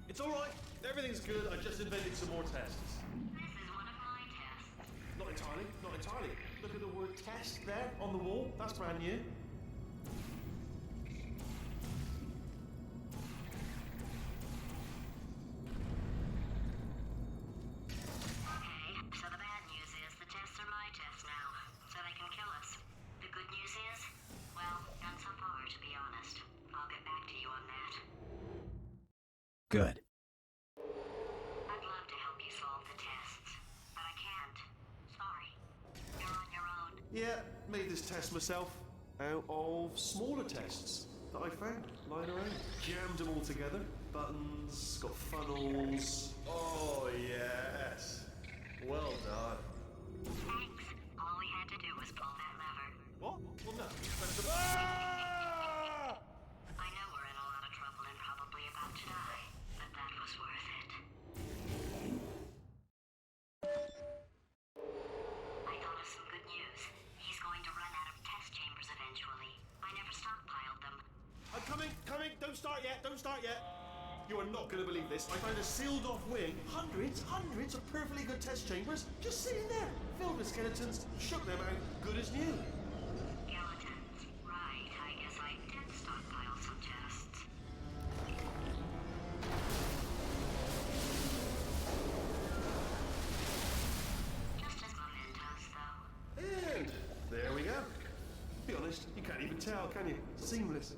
It's all right. Everything's good. I just invented some more tests. This is one of my tests. Not entirely. Not entirely. Look at the word test there on the wall. That's brand new. Okay, so the bad news is the tests are my tests now, so they can kill us. The good news is, well, none so far, to be honest. I'll get back to you on that. Good. I'd love to help you solve the tests, but I can't. Sorry. You're on your own. Yeah, made this test myself out of smaller tests that I found lying around. Jammed them all together. Buttons, got funnels. Oh, yes. Well done. Thanks. All we had to do was pull that lever. What? Well, no. Ah! I know we're in a lot of trouble and probably about to die, but that was worth it. I thought of some good news. He's going to run out of test chambers eventually. I never stockpiled them. I'm coming. Don't start yet. You are not going to believe this. I found a sealed off wing. Hundreds of perfectly good test chambers just sitting there. Filled with skeletons. Shook them out. Good as new. Skeletons. Right, I guess I did stockpile some tests. Just as mementos, though. And there we go. Be honest, you can't even tell, can you? Seamless.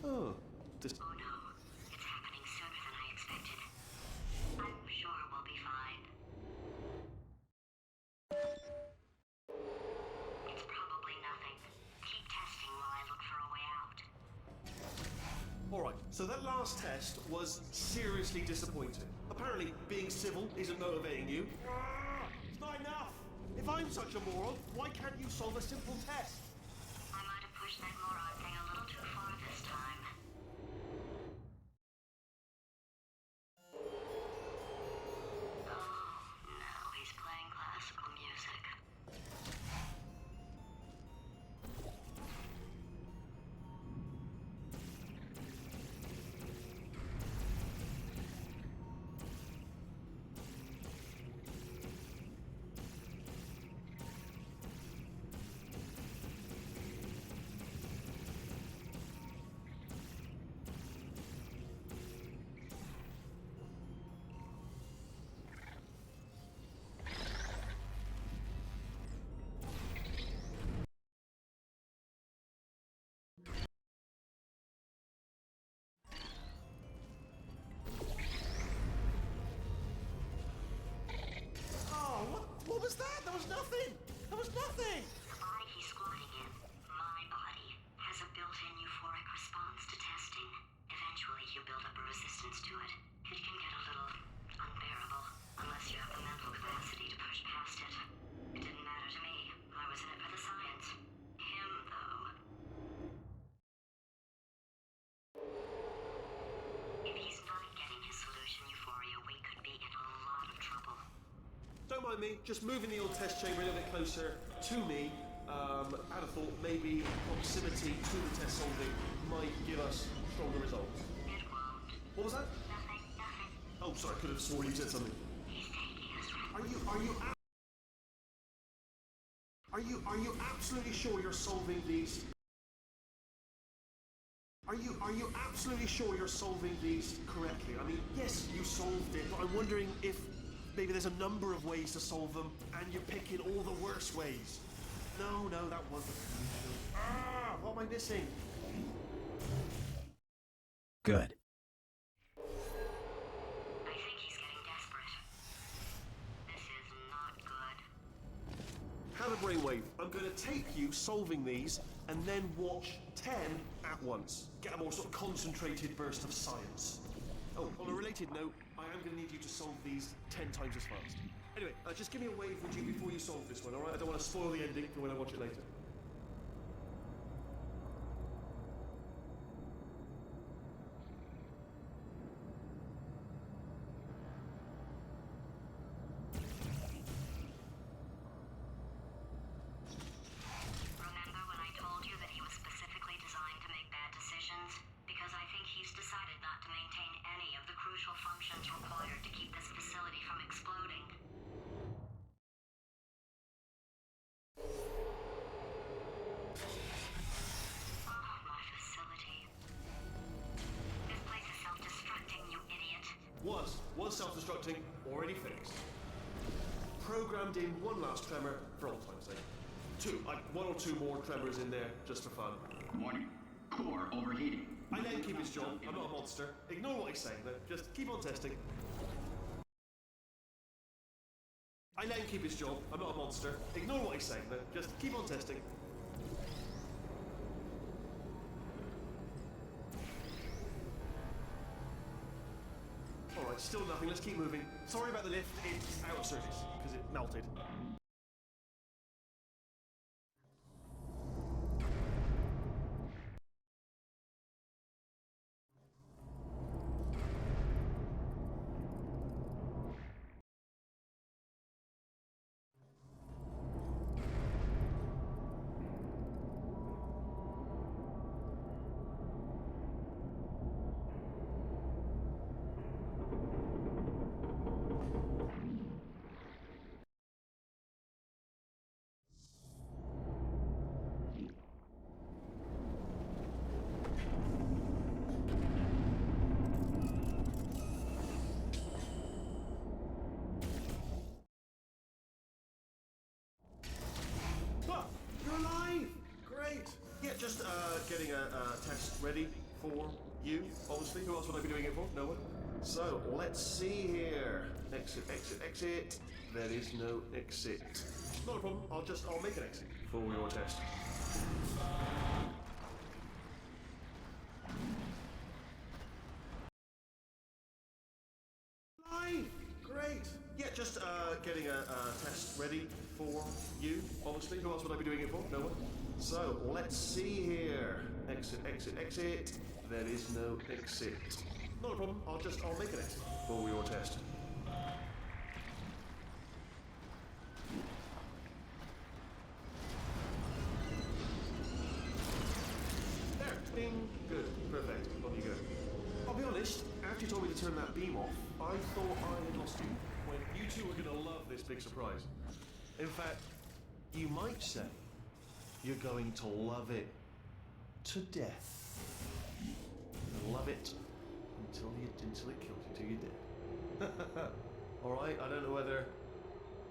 Oh, just. Oh no, it's happening sooner than I expected. I'm sure we'll be fine. It's probably nothing. Keep testing while I look for a way out. Alright, so that last test was seriously disappointing. Apparently, being civil isn't motivating you. It's not enough! If I'm such a moron, why can't you solve a simple test? I might have pushed that moron thing a little too far this time. What was that? There was nothing! There was nothing! The body he's squatting in, my body, has a built-in euphoric response to testing. Eventually, you build up a resistance to it. It can get a little unbearable, unless you have the mental capacity to push past it. It didn't matter to me. I was in it for the science. Him, though. If he's not getting his solution euphoria, we could be in a lot of trouble. Don't mind me, just moving the old test chamber a little bit closer to me. I'd have thought maybe proximity to the test solving might give us stronger results. It won't. What was that? Nothing. Oh, sorry, I could have sworn you said something. He's taking us right. Are you absolutely sure you're solving these? Are you absolutely sure you're solving these correctly? I mean, yes, you solved it, but I'm wondering if maybe there's a number of ways to solve them, and you're picking all the worst ways. No, that wasn't. What am I missing? Good. I think he's getting desperate. This is not good. Have a brainwave. I'm going to tape you solving these, and then watch 10 at once. Get a more sort of concentrated burst of science. Oh, on a related note, I am going to need you to solve these 10 times as fast. Anyway, just give me a wave, would you, before you solve this one, alright? I don't want to spoil the ending for when I watch it later. Remember when I told you that he was specifically designed to make bad decisions? Because I think he's decided not to maintain any of the crucial functions required to keep this facility from exploding. Oh, my facility. This place is self-destructing, you idiot. Was self-destructing, already fixed. Programmed in one last tremor for old time's sake. One or two more tremors in there, just for fun. Warning. Core overheating. I let him keep his job. I'm not a monster. Ignore what he's saying, though. Just keep on testing. I let him keep his job. I'm not a monster. Ignore what he's saying, though. Just keep on testing. Alright, still nothing. Let's keep moving. Sorry about the lift. It's out of service, because it melted. Just getting a test ready for you, obviously. Who else would I be doing it for? No one. So, let's see here. Exit, exit, exit. There is no exit. Not a problem. I'll make an exit for your test. Live! Great! Yeah, just getting a test ready for you, obviously. Who else would I be doing it for? No one. So, let's see here. Exit, exit, exit. There is no exit. Not a problem. I'll make an exit for your test. There. Bing. Good. Perfect. On you go. I'll be honest, after you told me to turn that beam off, I thought I had lost you. When you two are going to love this big surprise. In fact, you might say you're going to love it to death. You'll love it until it kills you till you're dead. All right. I don't know whether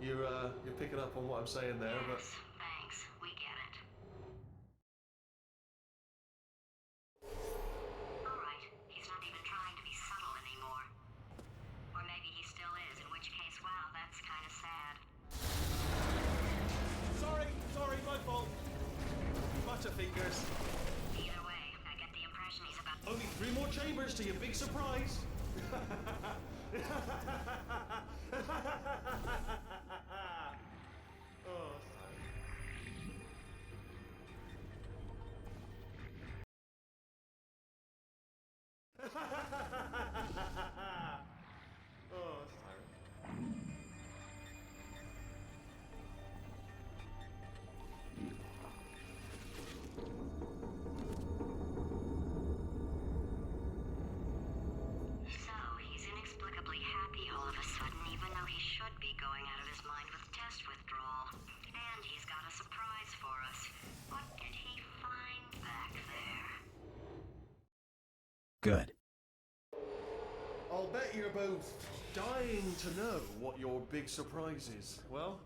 you're picking up on what I'm saying there, but. Thanks. We get it. All right. He's not even trying to be subtle anymore. Or maybe he still is, in which case, wow, that's kind of sad. Butterfingers. Either way, I get the impression he's about. Only 3 more chambers to your big surprise. Oh, oh, it's tiring. So, he's inexplicably happy all of a sudden, even though he should be going out of his mind with test withdrawal. And he's got a surprise for us. What did he find back there? Good. I'll bet you're both dying to know what your big surprise is. Well,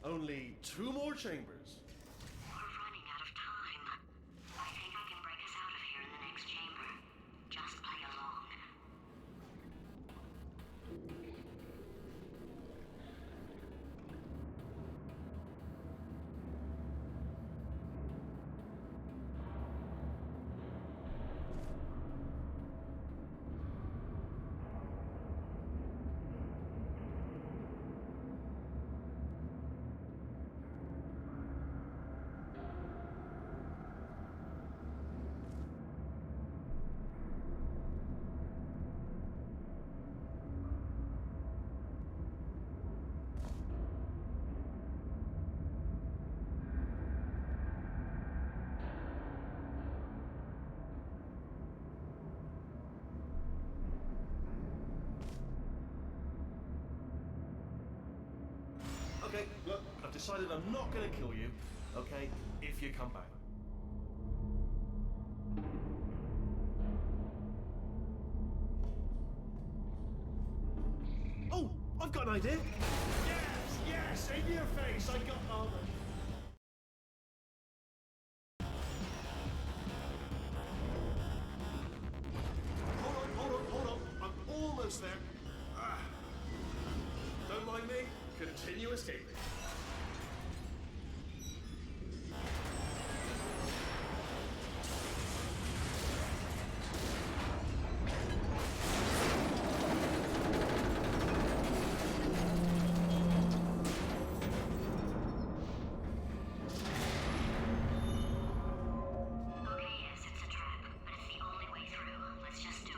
only 2 more chambers. We're running out of time. I think I can break us out of here in the next chamber. Just play along. Okay, look, I've decided I'm not going to kill you, okay, if you come back. Oh, I've got an idea. Yes, in your face, I got... Oh, hold on, I'm almost there. Don't mind me, continue escaping. Okay, yes, it's a trap, but it's the only way through. Let's just do it.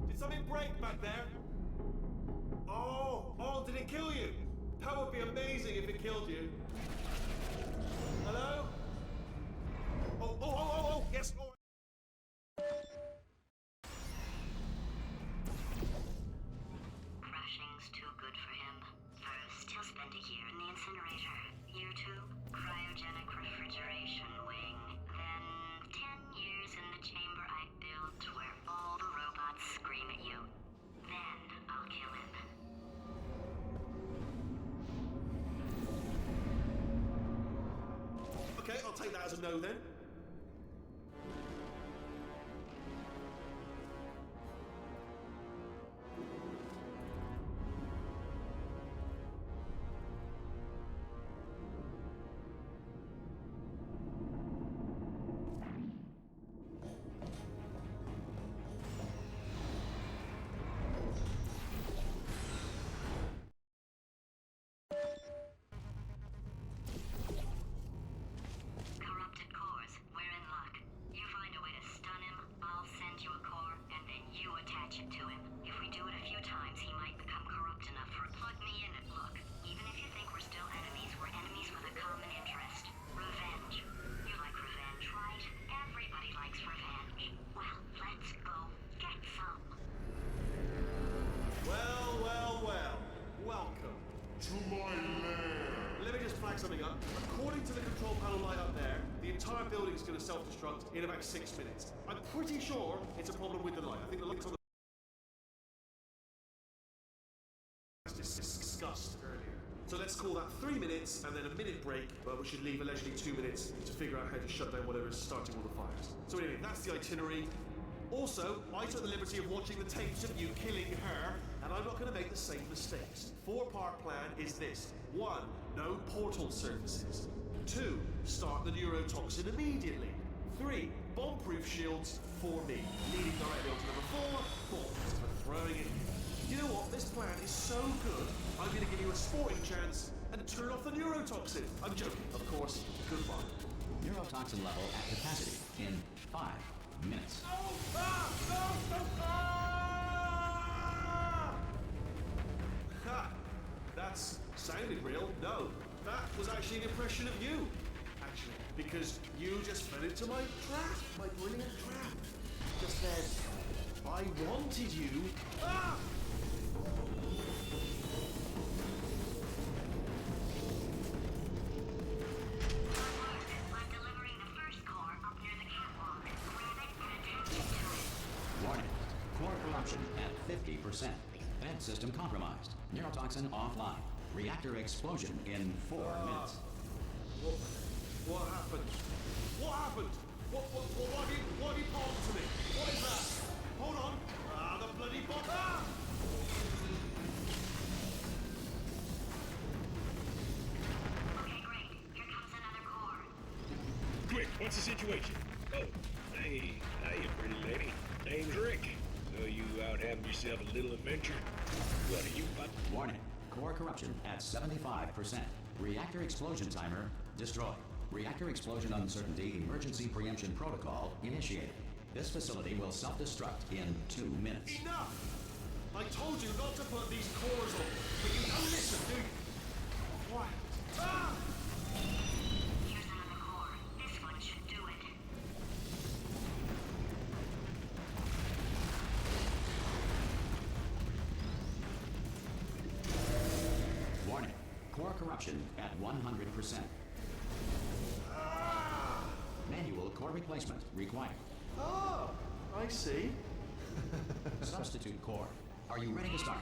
Did something break back there? Oh, did it kill you? That would be amazing if it killed you. Hello? Oh, yes. Oh. Crushing's too good for him. First, he'll spend a year in the incinerator. Year 2, cryogenic refrigeration wing. Then, 10 years in the chamber I built where all the robots scream at you. Then, I'll kill him. Okay, I'll take that as a no then. Corrupted cores, we're in luck. You find a way to stun him, I'll send you a core, and then you attach it to him. If we do it a few times, he might become corrupt enough for plug me in and look. Even if you think we're still enemies, we're enemies with a common interest. Revenge. You like revenge, right? Everybody likes revenge. Well, let's go get some. Well. Welcome to my lair. Let me just flag something up. According to the control panel light up there, the entire building is going to self-destruct in about 6 minutes. I'm pretty sure it's a problem with the light. I think the light's on the... discussed earlier. So let's call that 3 minutes and then a minute break, but we should leave allegedly 2 minutes to figure out how to shut down whatever is starting all the fires. So anyway, that's the itinerary. Also, I took the liberty of watching the tapes of you killing her, and I'm not going to make the same mistakes. 4-part plan is this. 1. No portal surfaces. 2. Start the neurotoxin immediately. 3. Bomb-proof shields for me. Leading directly on to number 4. Bombs for throwing it. You know what? This plan is so good, I'm going to give you a sporting chance and turn off the neurotoxin. I'm joking, of course. Goodbye. Neurotoxin level at capacity in 5 minutes. Ha! That's sounded real. No, that was actually an impression of you. Actually, because you just fell into my trap, my brilliant trap. Just then, I wanted you. Ah! I'm delivering the first core up near the catwalk. Grab it and attach it to it. Warning. Core corruption at 50%. Vent system compromised. Neurotoxin offline. Reactor explosion in 4 minutes. What happened? What happened? What have you pulled to me? What is that? Hold on. The bloody bomb. Ah! Okay, great. Here comes another core. Quick, what's the situation? Oh, hey, hiya, pretty lady. Name's Rick. So you out having yourself a little adventure? What are you up? Warning. Core corruption at 75%. Reactor explosion timer destroyed. Reactor explosion uncertainty emergency preemption protocol initiated. This facility will self-destruct in 2 minutes. Enough! I told you not to put these cores on, but you don't listen, do you? What? Ah! Here's another core. This one should do it. Warning. Core corruption at 100%. Manual core replacement required. Oh, I see. Substitute core. Are you ready to start?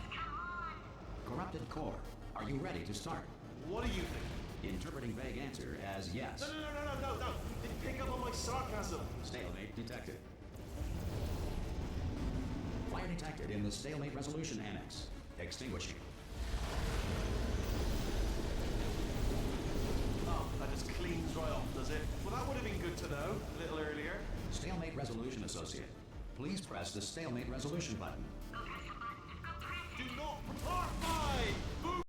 Corrupted core. Are you ready to start? What do you think? Interpreting vague answer as yes. No. You didn't pick up on my sarcasm. Stalemate detected. Fire detected in the stalemate resolution annex. Extinguishing. Oh, that just cleans right off, does it? Well, that would have been good to know a little earlier. Stalemate resolution associate. Please press the stalemate resolution button. Go press the button. Go press it. Do not part my boom.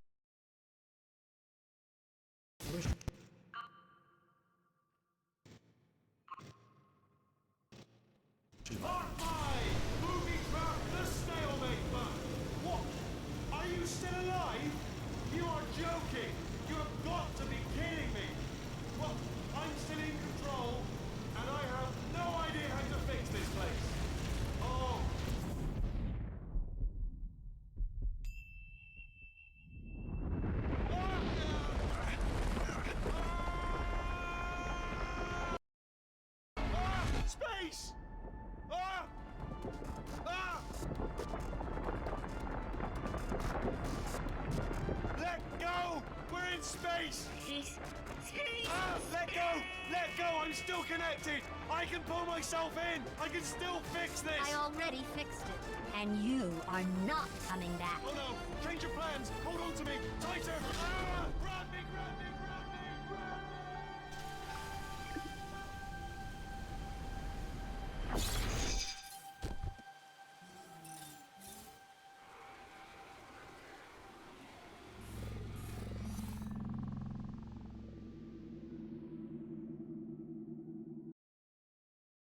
Part my booby trap the stalemate button. What? Are you still alive? You are joking. You have got to be kidding me. Well, I'm still in control, and I have no idea how to fix this place. Oh. Space! Ah! Ah! Let go! We're in space! Space. Ah! Let go! Let go! I'm still connected! I can pull myself in! I can still fix this! I already fixed it. And you are not coming back. Oh no! Change your plans! Hold on to me! Tighter! Ah! Grab me!